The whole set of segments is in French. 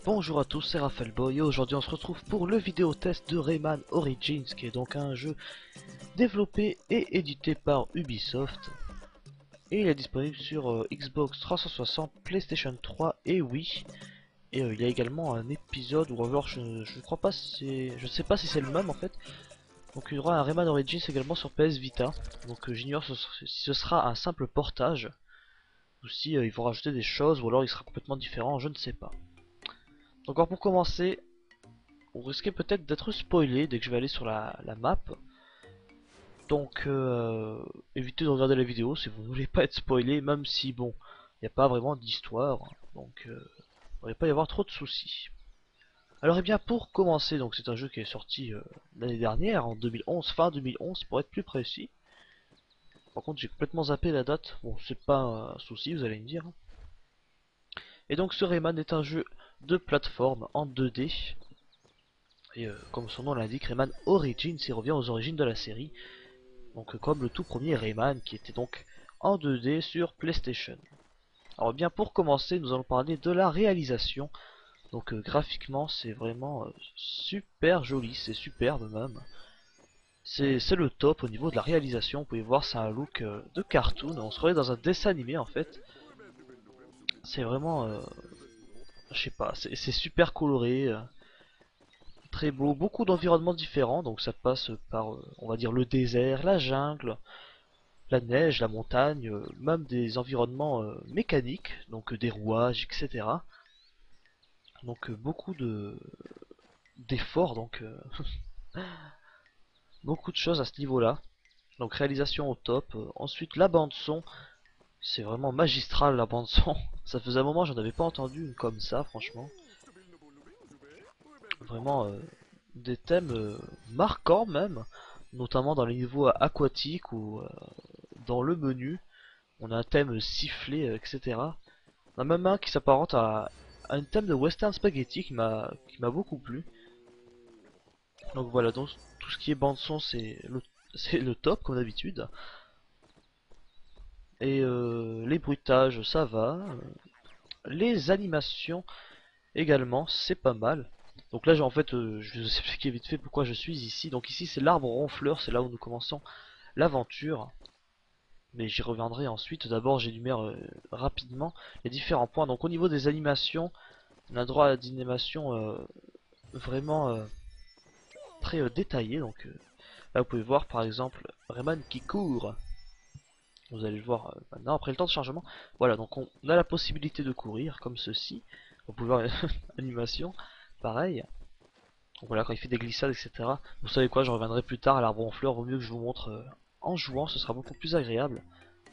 Bonjour à tous, c'est Raphaël Boy et aujourd'hui on se retrouve pour le vidéo test de Rayman Origins, qui est donc un jeu développé et édité par Ubisoft, et il est disponible sur Xbox 360, PlayStation 3 et Wii. Et il y a également un épisode, ou alors je crois pas je sais pas si c'est le même en fait. Donc il y aura un Rayman Origins également sur PS Vita. Donc j'ignore si ce sera un simple portage ou si ils vont rajouter des choses, ou alors il sera complètement différent, je ne sais pas. Donc alors pour commencer, on risquait peut-être d'être spoilé dès que je vais aller sur la map. Donc évitez de regarder la vidéo si vous ne voulez pas être spoilé, même si bon, il n'y a pas vraiment d'histoire. Donc il ne devrait pas y avoir trop de soucis. Alors et bien pour commencer, donc c'est un jeu qui est sorti l'année dernière, en 2011, fin 2011 pour être plus précis. Par contre j'ai complètement zappé la date, bon c'est pas un souci vous allez me dire. Et donc ce Rayman est un jeu de plateforme en 2D. Et comme son nom l'indique, Rayman Origins, il revient aux origines de la série. Donc comme le tout premier Rayman qui était donc en 2D sur PlayStation. Alors bien pour commencer, nous allons parler de la réalisation. Donc graphiquement c'est vraiment super joli, c'est superbe même. C'est le top au niveau de la réalisation, vous pouvez voir c'est un look de cartoon, on se croirait dans un dessin animé en fait. C'est vraiment, je sais pas, c'est super coloré, très beau, beaucoup d'environnements différents, donc ça passe par, on va dire, le désert, la jungle, la neige, la montagne, même des environnements mécaniques, donc des rouages, etc. Donc beaucoup de d'efforts, donc beaucoup de choses à ce niveau-là. Donc réalisation au top. Ensuite la bande son, c'est vraiment magistral la bande son. Ça faisait un moment j'en avais pas entendu une comme ça, franchement. Vraiment des thèmes marquants même, notamment dans les niveaux aquatiques ou dans le menu. On a un thème sifflé, etc. On a même un qui s'apparente à un thème de western spaghetti qui m'a beaucoup plu. Donc voilà, donc tout ce qui est bande son c'est le top comme d'habitude. Et les bruitages ça va. Les animations également c'est pas mal. Donc là en fait je vais vous expliquer vite fait pourquoi je suis ici. Donc ici c'est l'arbre ronfleur, c'est là où nous commençons l'aventure. Mais j'y reviendrai ensuite. D'abord j'énumère rapidement les différents points. Donc au niveau des animations, on a droit à des animations vraiment très détaillées. Donc là vous pouvez voir par exemple Rayman qui court. Vous allez le voir maintenant après le temps de chargement. Voilà, donc on a la possibilité de courir comme ceci. Vous pouvez voir l'animation, pareil. Donc voilà, quand il fait des glissades, etc. Vous savez quoi, je reviendrai plus tard à l'arbre en fleurs. Vaut mieux que je vous montre en jouant, ce sera beaucoup plus agréable.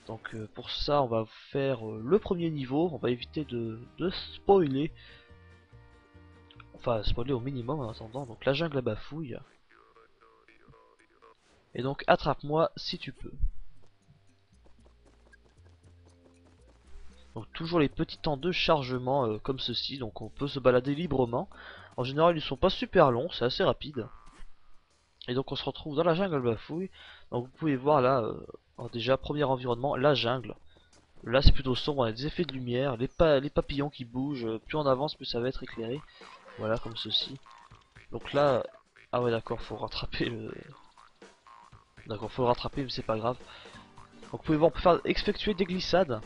Donc pour ça, on va faire le premier niveau. On va éviter de spoiler. Enfin, spoiler au minimum en attendant. Donc la jungle à bafouille. Et donc attrape-moi si tu peux. Donc toujours les petits temps de chargement comme ceci, donc on peut se balader librement. En général ils ne sont pas super longs, c'est assez rapide. Et donc on se retrouve dans la jungle bafouille. Donc vous pouvez voir là, déjà premier environnement, la jungle. Là c'est plutôt sombre, on a des effets de lumière, les papillons qui bougent, plus on avance plus ça va être éclairé. Voilà comme ceci. Donc là, ah ouais d'accord, faut rattraper le... D'accord, faut le rattraper mais c'est pas grave. Donc vous pouvez voir, on peut faire effectuer des glissades.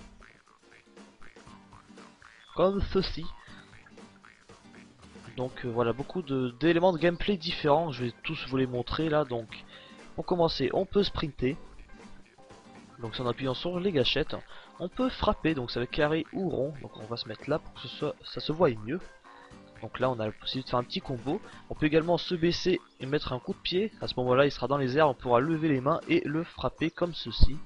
Comme ceci. Donc voilà, beaucoup d'éléments de gameplay différents, je vais tous vous les montrer là. Donc pour commencer, on peut sprinter, donc c'est en appuyant sur les gâchettes. On peut frapper, donc c'est avec carré ou rond, donc on va se mettre là pour que ça se voie mieux. Donc là on a la possibilité de faire un petit combo. On peut également se baisser et mettre un coup de pied, à ce moment là il sera dans les airs, on pourra lever les mains et le frapper comme ceci.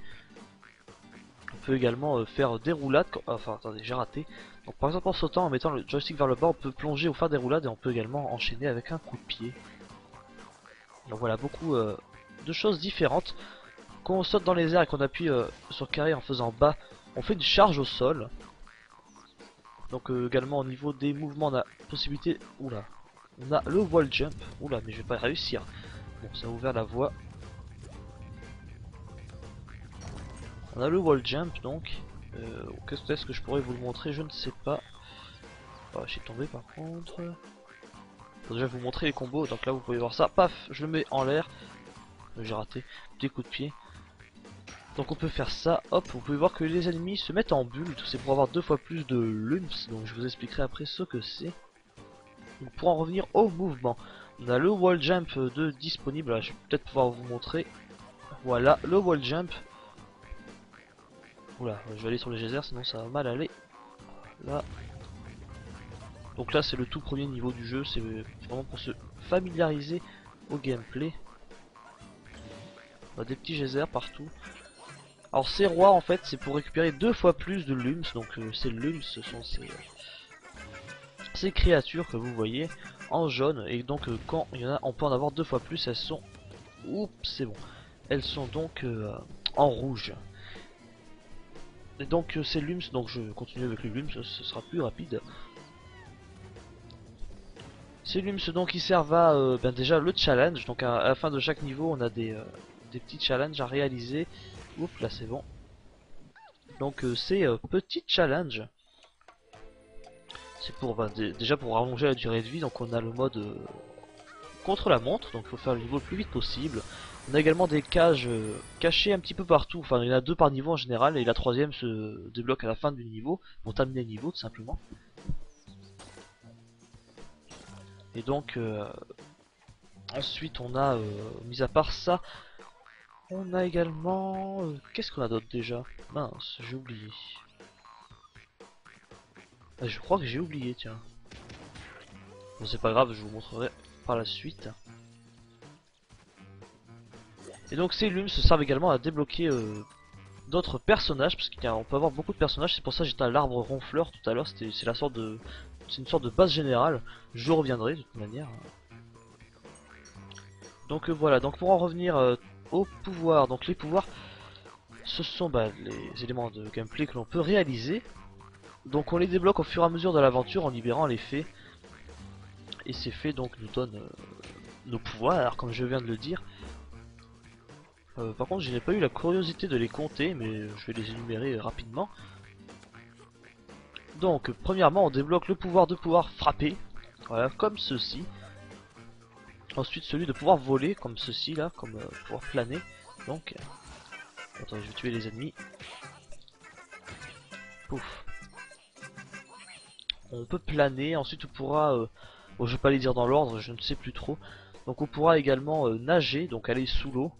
On peut également faire des roulades, enfin attendez j'ai raté. Donc par exemple en sautant, en mettant le joystick vers le bas, on peut plonger ou faire des roulades et on peut également enchaîner avec un coup de pied. Donc voilà, beaucoup de choses différentes. Quand on saute dans les airs et qu'on appuie sur carré en faisant bas, on fait une charge au sol. Donc également au niveau des mouvements, on a possibilité... Oula, on a le wall jump. Oula, mais je vais pas réussir. Bon, ça a ouvert la voie. On a le wall jump donc. Qu'est-ce que je pourrais vous le montrer? Je ne sais pas. Oh, je suis tombé par contre. Faut déjà vous montrer les combos. Donc là vous pouvez voir ça. Paf, je le mets en l'air. J'ai raté. Des coups de pied. Donc on peut faire ça. Hop, vous pouvez voir que les ennemis se mettent en bulle. C'est pour avoir 2 fois plus de lumps. Donc je vous expliquerai après ce que c'est. Donc pour en revenir au mouvement, on a le wall jump de disponible. Là, je vais peut-être pouvoir vous montrer. Voilà, le wall jump. Oula, je vais aller sur les geysers sinon ça va mal aller. Là. Donc là c'est le tout premier niveau du jeu, c'est vraiment pour se familiariser au gameplay. On a des petits geysers partout. Alors ces rois en fait c'est pour récupérer 2 fois plus de lumps, donc ces lumps ce sont ces créatures que vous voyez en jaune, et donc quand il y en a on peut en avoir 2 fois plus, elles sont... Oups, c'est bon. Elles sont donc en rouge. Et donc ces lumps, donc je continue avec les lumps, ce sera plus rapide. Ces lumps donc ils servent à ben déjà le challenge, donc à la fin de chaque niveau on a des petits challenges à réaliser. Oups, là c'est bon. Donc ces petits challenges, c'est pour ben, déjà pour rallonger la durée de vie, donc on a le mode contre la montre, donc il faut faire le niveau le plus vite possible. On a également des cages cachées un petit peu partout, enfin il y en a 2 par niveau en général, et la troisième se débloque à la fin du niveau, pour terminer le niveau tout simplement. Et donc ensuite on a, mis à part ça, on a également... qu'est-ce qu'on a d'autre déjà? Mince, j'ai oublié. Ah, je crois que j'ai oublié, tiens. Bon c'est pas grave, je vous montrerai par la suite. Et donc ces lumes se servent également à débloquer d'autres personnages, parce qu'on peut avoir beaucoup de personnages, c'est pour ça que j'étais à l'arbre ronfleur tout à l'heure, c'est une sorte de base générale, je reviendrai de toute manière. Donc voilà, donc pour en revenir au pouvoir, donc les pouvoirs, ce sont bah, les éléments de gameplay que l'on peut réaliser. Donc on les débloque au fur et à mesure de l'aventure en libérant les fées. Et ces fées donc nous donnent nos pouvoirs, comme je viens de le dire. Par contre je n'ai pas eu la curiosité de les compter, mais je vais les énumérer rapidement. Donc premièrement on débloque le pouvoir de pouvoir frapper, voilà, comme ceci. Ensuite celui de pouvoir voler, comme ceci là, comme pouvoir planer. Donc, attends, je vais tuer les ennemis. Pouf. On peut planer, ensuite on pourra, bon, je vais pas les dire dans l'ordre, je ne sais plus trop. Donc on pourra également nager, donc aller sous l'eau.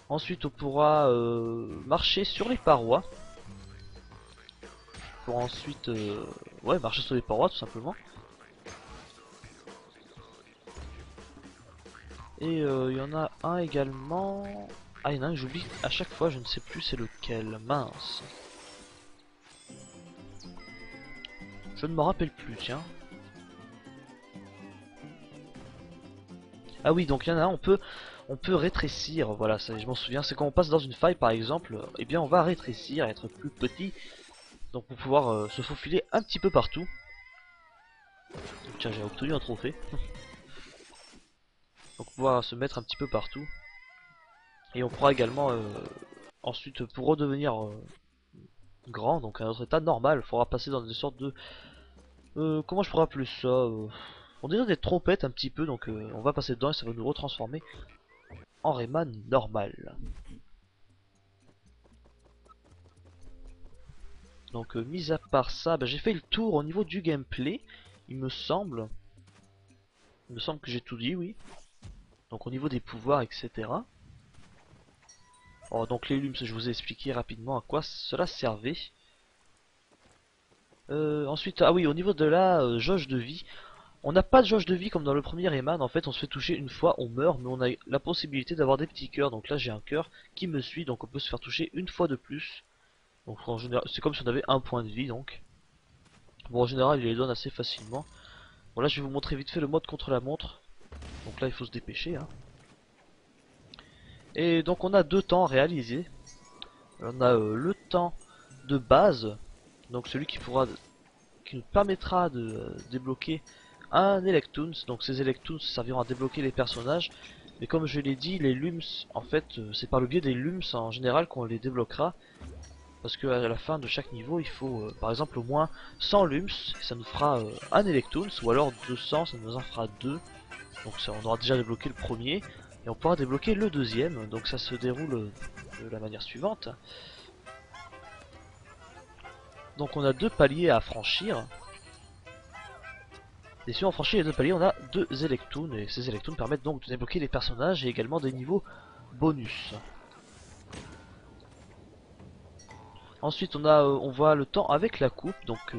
Ensuite on pourra marcher sur les parois. Pour ensuite ouais, marcher sur les parois tout simplement. Et il y en a un également... Ah, il y en a un que j'oublie à chaque fois, je ne sais plus c'est lequel, mince. Je ne me rappelle plus, tiens. Ah oui, donc il y en a un, on peut rétrécir, voilà, ça, je m'en souviens, c'est quand on passe dans une faille par exemple, eh bien on va rétrécir, être plus petit, donc pour pouvoir se faufiler un petit peu partout. Tiens, j'ai obtenu un trophée. Donc pouvoir se mettre un petit peu partout. Et on pourra également ensuite, pour redevenir grand, donc à notre état normal, il faudra passer dans des sortes de... comment je pourrais appeler ça on dirait des trompettes un petit peu, donc on va passer dedans et ça va nous retransformer en Rayman normal. Donc mis à part ça, bah, j'ai fait le tour au niveau du gameplay, il me semble. Il me semble que j'ai tout dit, oui. Donc au niveau des pouvoirs, etc. Oh, donc les lumps, je vous ai expliqué rapidement à quoi cela servait. Ensuite, ah oui, au niveau de la jauge de vie, on n'a pas de jauge de vie comme dans le premier Rayman. En fait, on se fait toucher une fois, on meurt, mais on a la possibilité d'avoir des petits cœurs. Donc là, j'ai un cœur qui me suit, donc on peut se faire toucher une fois de plus. Donc en général, c'est comme si on avait un point de vie, donc. Bon, en général, il les donne assez facilement. Bon, là, je vais vous montrer vite fait le mode contre la montre. Donc là, il faut se dépêcher, hein. Et donc, on a 2 temps réalisés. On a le temps de base, donc celui qui nous permettra de débloquer un Electoons. Donc ces Electoons serviront à débloquer les personnages. Mais comme je l'ai dit, les lumps, en fait, c'est par le biais des lumps en général qu'on les débloquera. parce que à la fin de chaque niveau il faut par exemple au moins 100 lums, ça nous fera un Electoons, ou alors 200, ça nous en fera 2. Donc ça, on aura déjà débloqué le premier, et on pourra débloquer le deuxième. Donc ça se déroule de la manière suivante. Donc on a 2 paliers à franchir. Et si on franchit les 2 paliers, on a 2 Electoons, et ces Electoons permettent donc de débloquer les personnages et également des niveaux bonus. Ensuite on voit le temps avec la coupe, donc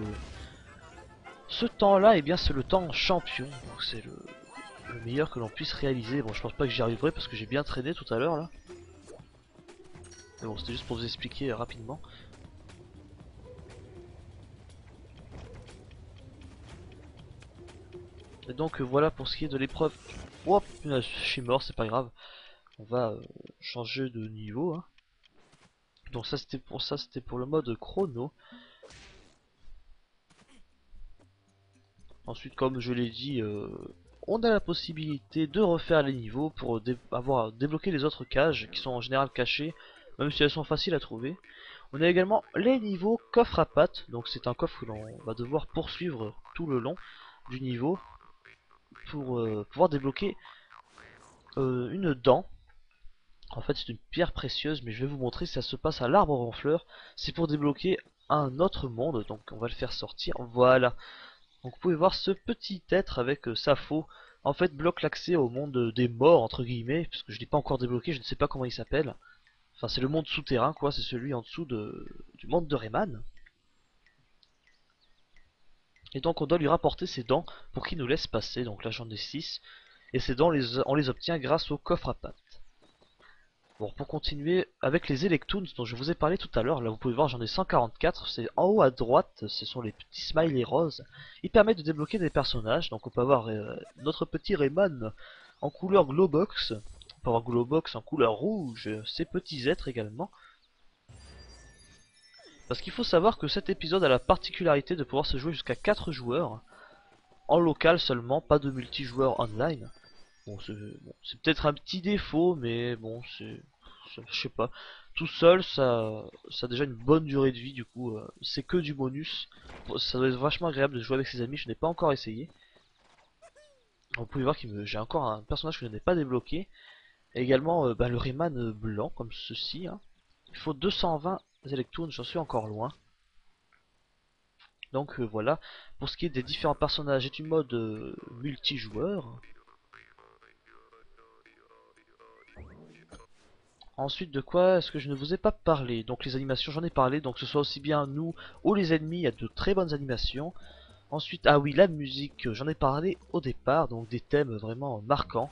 ce temps là, eh bien c'est le temps champion, donc c'est le meilleur que l'on puisse réaliser. Bon, je pense pas que j'y arriverai parce que j'ai bien traîné tout à l'heure là. Mais bon, c'était juste pour vous expliquer rapidement. Et donc voilà pour ce qui est de l'épreuve. Hop, je suis mort, c'est pas grave. On va changer de niveau. Hein. Donc ça c'était pour le mode chrono. Ensuite, comme je l'ai dit, on a la possibilité de refaire les niveaux pour avoir débloqué les autres cages qui sont en général cachées, même si elles sont faciles à trouver. On a également les niveaux coffre à pattes, donc c'est un coffre que l'on va devoir poursuivre tout le long du niveau pour pouvoir débloquer une dent. En fait c'est une pierre précieuse, mais je vais vous montrer, ça se passe à l'arbre ronfleur. C'est pour débloquer un autre monde, donc on va le faire sortir, voilà. Donc vous pouvez voir ce petit être avec sa faux, en fait bloque l'accès au monde des morts entre guillemets, parce que je l'ai pas encore débloqué, je ne sais pas comment il s'appelle. Enfin c'est le monde souterrain quoi, c'est celui en dessous du monde de Rayman. Et donc on doit lui rapporter ses dents pour qu'il nous laisse passer, donc là j'en ai 6. Et ces dents on les obtient grâce au coffre à pattes. Bon, pour continuer avec les Electoons dont je vous ai parlé tout à l'heure, là vous pouvez voir j'en ai 144, c'est en haut à droite, ce sont les petits smileys roses. Ils permettent de débloquer des personnages, donc on peut avoir notre petit Rayman en couleur Glowbox, on peut avoir Glowbox en couleur rouge, ces petits êtres également. Parce qu'il faut savoir que cet épisode a la particularité de pouvoir se jouer jusqu'à 4 joueurs, en local seulement, pas de multijoueur online. Bon, c'est peut-être un petit défaut, mais bon, je sais pas. Tout seul, ça a déjà une bonne durée de vie, du coup, c'est que du bonus. Ça doit être vachement agréable de jouer avec ses amis, je n'ai pas encore essayé. Vous pouvez voir que j'ai encore un personnage que je n'ai pas débloqué. Et également le Rayman blanc, comme ceci. Hein. Il faut 220 Electoons, j'en suis encore loin. Donc voilà, pour ce qui est des différents personnages et du mode multijoueur. Ensuite, de quoi est-ce que je ne vous ai pas parlé? Donc les animations, j'en ai parlé, donc que ce soit aussi bien nous ou les ennemis, il y a de très bonnes animations. Ensuite, ah oui, la musique, j'en ai parlé au départ, donc des thèmes vraiment marquants.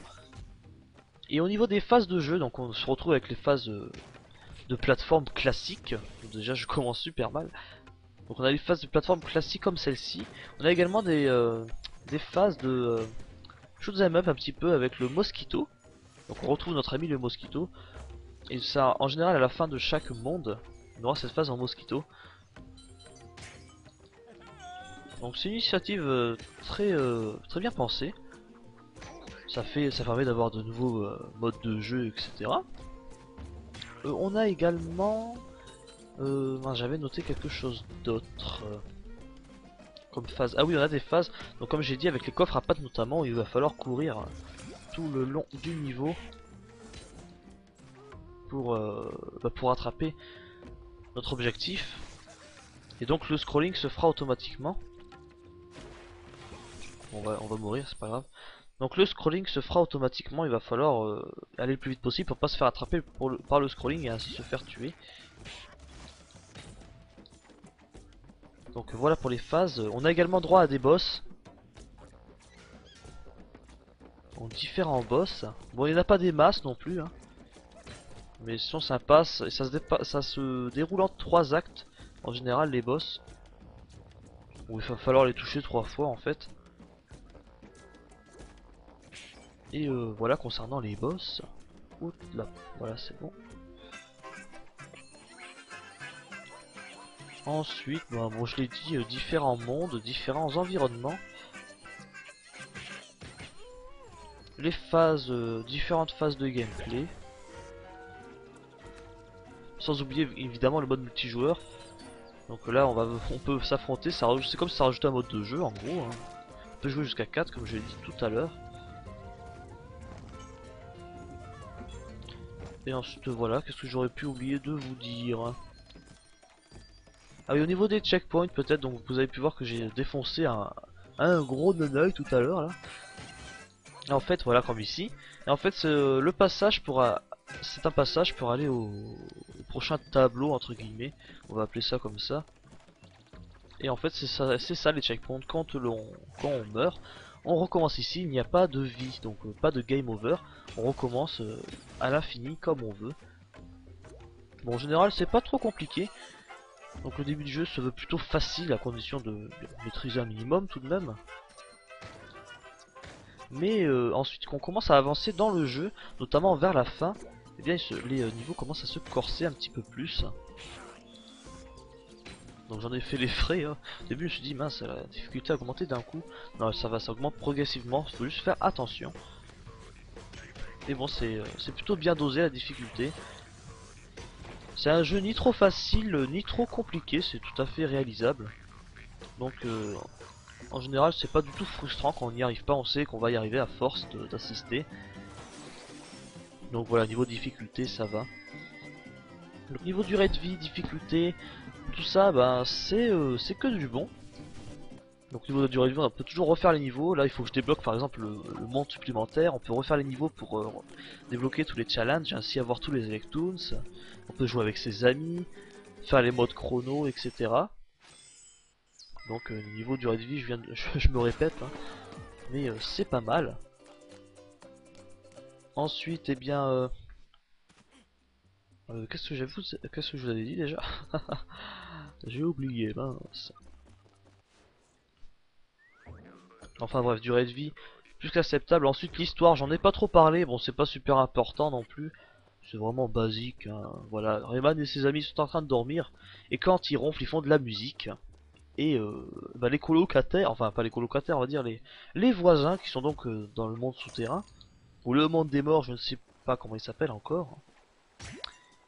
Et au niveau des phases de jeu, donc on se retrouve avec les phases de plateforme classiques. Donc déjà, je commence super mal. Donc on a les phases de plateforme classiques comme celle-ci. On a également des phases de shoot'em up un petit peu avec le Mosquito. Donc on retrouve notre ami le Mosquito. Et ça, en général, à la fin de chaque monde, on aura cette phase en Mosquito. Donc c'est une initiative très bien pensée. Ça permet d'avoir de nouveaux modes de jeu, etc. On a également, j'avais noté quelque chose d'autre comme phase. Ah oui, on a des phases. Donc comme j'ai dit, avec les coffres à pattes notamment, il va falloir courir tout le long du niveau pour attraper notre objectif. Et donc le scrolling se fera automatiquement. On va mourir, c'est pas grave. Donc le scrolling se fera automatiquement, il va falloir aller le plus vite possible pour pas se faire attraper par le scrolling et ainsi se faire tuer. Donc voilà pour les phases. On a également droit à des boss. Donc différents boss. Bon, il n'y en a pas des masses non plus. Hein. Mais sinon ça passe et ça se déroule en 3 actes. En général les boss. Où il va falloir les toucher 3 fois en fait. Et voilà concernant les boss. Ouh, là, voilà c'est bon. Ensuite, bon je l'ai dit, différents mondes, différents environnements. Les phases, différentes phases de gameplay. sans oublier évidemment le mode multijoueur. Donc là on peut s'affronter, c'est comme si ça rajoutait un mode de jeu en gros, hein. On peut jouer jusqu'à 4 comme je l'ai dit tout à l'heure. Et ensuite voilà, qu'est-ce que j'aurais pu oublier de vous dire? Ah oui, au niveau des checkpoints peut-être, donc vous avez pu voir que j'ai défoncé un gros neneuil tout à l'heure là. Et en fait voilà comme ici. Et en fait le passage c'est un passage pour aller au prochain tableau entre guillemets. On va appeler ça comme ça. Et en fait c'est ça les checkpoints. Quand on meurt, on recommence ici, il n'y a pas de vie, donc pas de game over. On recommence à l'infini comme on veut. Bon en général c'est pas trop compliqué. Donc le début du jeu se veut plutôt facile à condition de maîtriser un minimum tout de même. Mais ensuite qu'on commence à avancer dans le jeu, notamment vers la fin, eh bien les niveaux commencent à se corser un petit peu plus. Donc j'en ai fait les frais, hein. Au début je me suis dit mince, la difficulté a augmenté d'un coup. Non ça augmente progressivement, faut juste faire attention. Et bon c'est plutôt bien dosé la difficulté. C'est un jeu ni trop facile ni trop compliqué, c'est tout à fait réalisable. Donc en général c'est pas du tout frustrant quand on n'y arrive pas, on sait qu'on va y arriver à force d'assister. Donc voilà, niveau difficulté ça va. Le niveau durée de vie, difficulté, tout ça bah c'est que du bon. Donc niveau de durée de vie on peut toujours refaire les niveaux. Là il faut que je débloque par exemple le monde supplémentaire. On peut refaire les niveaux pour débloquer tous les challenges, ainsi avoir tous les Electoons. On peut jouer avec ses amis, faire les modes chrono, etc. Donc niveau durée de vie je me répète, hein, mais c'est pas mal. Ensuite, eh bien, qu'est-ce que je vous avais dit déjà? J'ai oublié, mince. Enfin bref, durée de vie plus qu'acceptable. Ensuite, l'histoire, j'en ai pas trop parlé. Bon, c'est pas super important non plus. C'est vraiment basique, hein. Voilà, Rayman et ses amis sont en train de dormir. Et quand ils ronflent, ils font de la musique. Et bah, les colocataires, enfin pas les colocataires, on va dire les voisins qui sont donc dans le monde souterrain. Ou le monde des morts, je ne sais pas comment il s'appelle encore.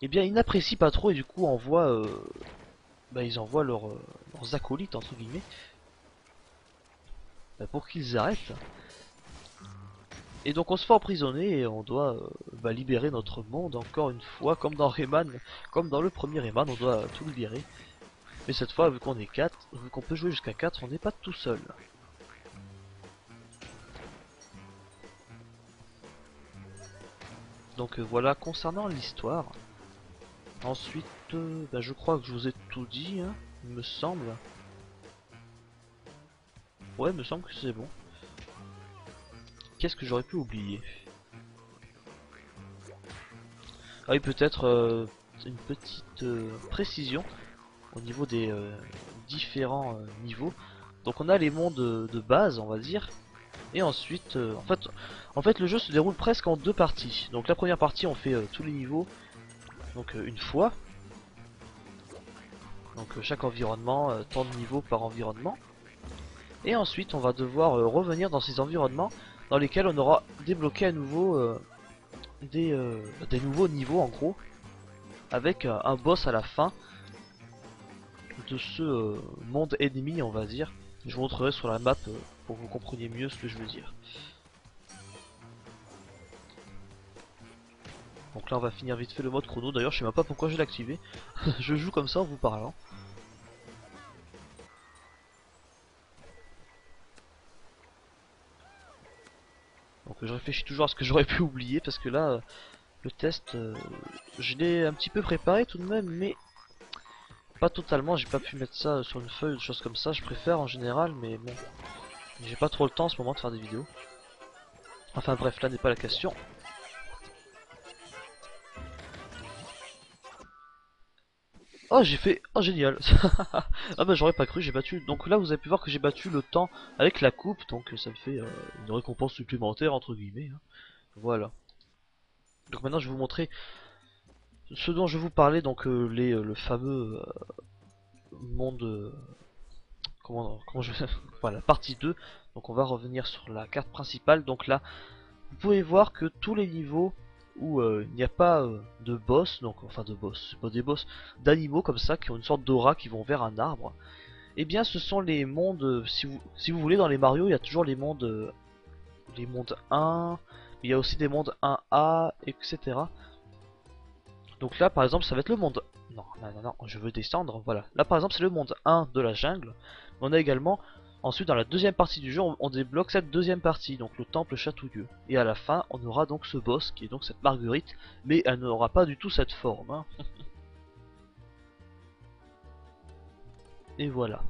Eh bien ils n'apprécient pas trop et du coup ils envoient leurs acolytes entre guillemets pour qu'ils arrêtent. Et donc on se fait emprisonner et on doit libérer notre monde encore une fois, comme dans Rayman, comme dans le premier Rayman, on doit tout libérer. Mais cette fois vu qu'on est 4, vu qu'on peut jouer jusqu'à 4, on n'est pas tout seul. Donc voilà concernant l'histoire. Ensuite, je crois que je vous ai tout dit, hein, il me semble. Ouais, il me semble que c'est bon. Qu'est-ce que j'aurais pu oublier? Ah oui, peut-être une petite précision au niveau des différents niveaux. Donc on a les mondes de base, on va dire. Et ensuite, en fait, le jeu se déroule presque en deux parties. Donc la première partie, on fait tous les niveaux donc une fois. Donc chaque environnement, tant de niveaux par environnement. Et ensuite on va devoir revenir dans ces environnements dans lesquels on aura débloqué à nouveau des nouveaux niveaux en gros. Avec un boss à la fin de ce monde ennemi on va dire. Je vous montrerai sur la map pour que vous compreniez mieux ce que je veux dire. Donc là on va finir vite fait le mode chrono, d'ailleurs je sais même pas pourquoi je l'ai activé. Je joue comme ça en vous parlant. Donc je réfléchis toujours à ce que j'aurais pu oublier parce que là le test je l'ai un petit peu préparé tout de même mais pas totalement, j'ai pas pu mettre ça sur une feuille ou des choses comme ça, je préfère en général mais bon j'ai pas trop le temps en ce moment de faire des vidéos. Enfin bref, là n'est pas la question. Oh j'ai fait, oh génial. Ah bah j'aurais pas cru, j'ai battu, donc là vous avez pu voir que j'ai battu le temps avec la coupe, donc ça me fait une récompense supplémentaire entre guillemets, hein. Voilà. Donc maintenant je vais vous montrer ce dont je vous parlais, donc le fameux monde, comment je voilà, partie 2. Donc on va revenir sur la carte principale, donc là vous pouvez voir que tous les niveaux où il n'y a pas de boss, donc enfin de boss, c'est pas des boss, d'animaux comme ça qui ont une sorte d'aura qui vont vers un arbre. Et bien ce sont les mondes, si vous voulez dans les Mario il y a toujours les mondes 1, il y a aussi des mondes 1A, etc. Donc là par exemple ça va être le monde... Non, non, non, non, je veux descendre, voilà. Là par exemple c'est le monde 1 de la jungle. On a également, ensuite dans la deuxième partie du jeu, on débloque cette deuxième partie, donc le temple chatouilleux. Et à la fin on aura donc ce boss qui est donc cette marguerite, mais elle n'aura pas du tout cette forme. Hein. Et voilà.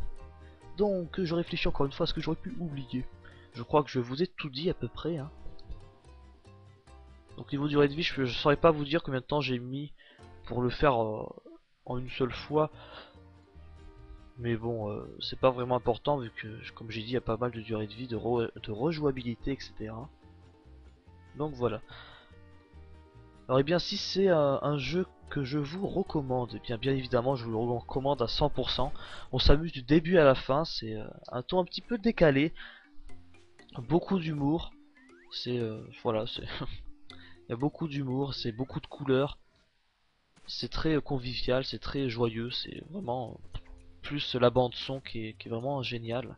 Donc je réfléchis encore une fois à ce que j'aurais pu oublier. Je crois que je vous ai tout dit à peu près. Hein. Donc niveau durée de vie, je saurais pas vous dire combien de temps j'ai mis pour le faire en une seule fois. Mais bon, c'est pas vraiment important vu que, comme j'ai dit, il y a pas mal de durée de vie, de rejouabilité, etc. Donc voilà. Alors et bien si c'est un jeu que je vous recommande, et bien évidemment je vous le recommande à 100%. On s'amuse du début à la fin, c'est un ton un petit peu décalé, beaucoup d'humour. C'est voilà, c'est il y a beaucoup d'humour, c'est beaucoup de couleurs, c'est très convivial, c'est très joyeux, c'est vraiment plus la bande son qui est vraiment géniale.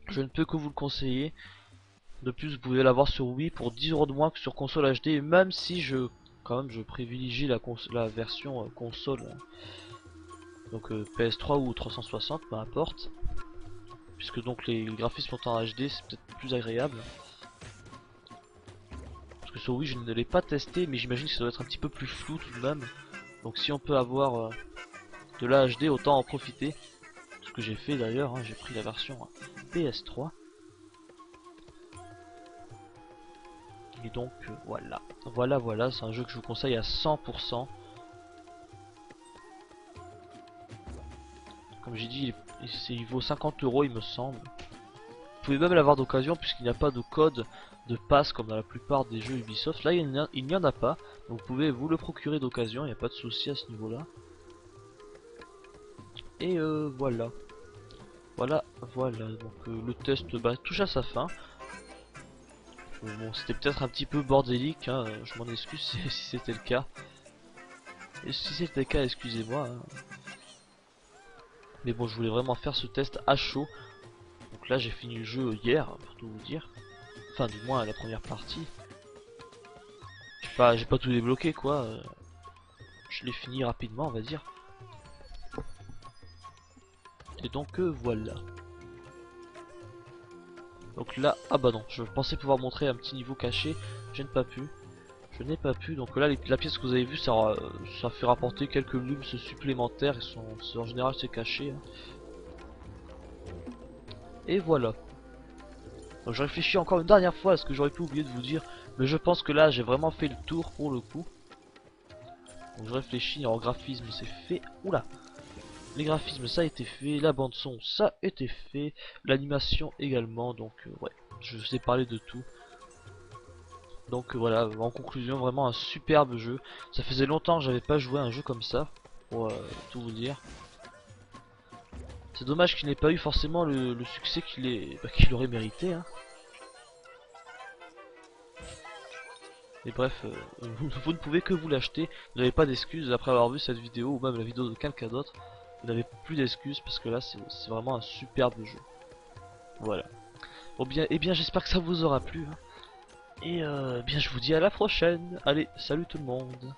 Je ne peux que vous le conseiller. De plus, vous pouvez l'avoir sur Wii pour 10 € de moins que sur console HD, même si je privilégie la version console, donc PS3 ou 360, peu importe, puisque donc les graphismes sont en HD, c'est peut-être plus agréable. Parce que sur Wii, je ne l'ai pas testé, mais j'imagine que ça doit être un petit peu plus flou tout de même. Donc si on peut avoir de la HD, autant en profiter. Ce que j'ai fait d'ailleurs, hein, j'ai pris la version PS3. Et donc voilà, c'est un jeu que je vous conseille à 100%. Comme j'ai dit, il vaut 50 € il me semble. Vous pouvez même l'avoir d'occasion puisqu'il n'y a pas de code de passe comme dans la plupart des jeux Ubisoft. Là il n'y en a pas, donc vous pouvez vous le procurer d'occasion, il n'y a pas de souci à ce niveau là. Et voilà. Voilà, donc le test touche à sa fin. Bon, c'était peut-être un petit peu bordélique, hein, je m'en excuse si c'était le cas. Et si c'était le cas, excusez-moi. Hein. Mais bon, je voulais vraiment faire ce test à chaud. Donc là, j'ai fini le jeu hier, pour tout vous dire. Enfin, du moins, la première partie. J'ai pas tout débloqué, quoi. Je l'ai fini rapidement, on va dire. Et donc, voilà. Donc là, ah bah non, je pensais pouvoir montrer un petit niveau caché. Je n'ai pas pu. Donc là, la pièce que vous avez vue, ça fait rapporter quelques lums supplémentaires. En général, c'est caché. Hein. Et voilà. Donc je réfléchis encore une dernière fois à ce que j'aurais pu oublier de vous dire. Mais je pense que là, j'ai vraiment fait le tour pour le coup. Donc je réfléchis, en graphisme, c'est fait. Oula! Les graphismes, ça a été fait. La bande son, ça a été fait. L'animation également. Donc ouais, je vous ai parlé de tout. Donc voilà, en conclusion, vraiment un superbe jeu. Ça faisait longtemps que j'avais pas joué à un jeu comme ça, pour tout vous dire. C'est dommage qu'il n'ait pas eu forcément le succès qu'il aurait mérité. Hein. Et bref, vous ne pouvez que vous l'acheter. Vous n'avez pas d'excuses après avoir vu cette vidéo ou même la vidéo de quelqu'un d'autre. Vous n'avez plus d'excuses parce que là c'est vraiment un superbe jeu. Voilà. Bon bien, et bien j'espère que ça vous aura plu. Hein. Et bien je vous dis à la prochaine. Allez, salut tout le monde.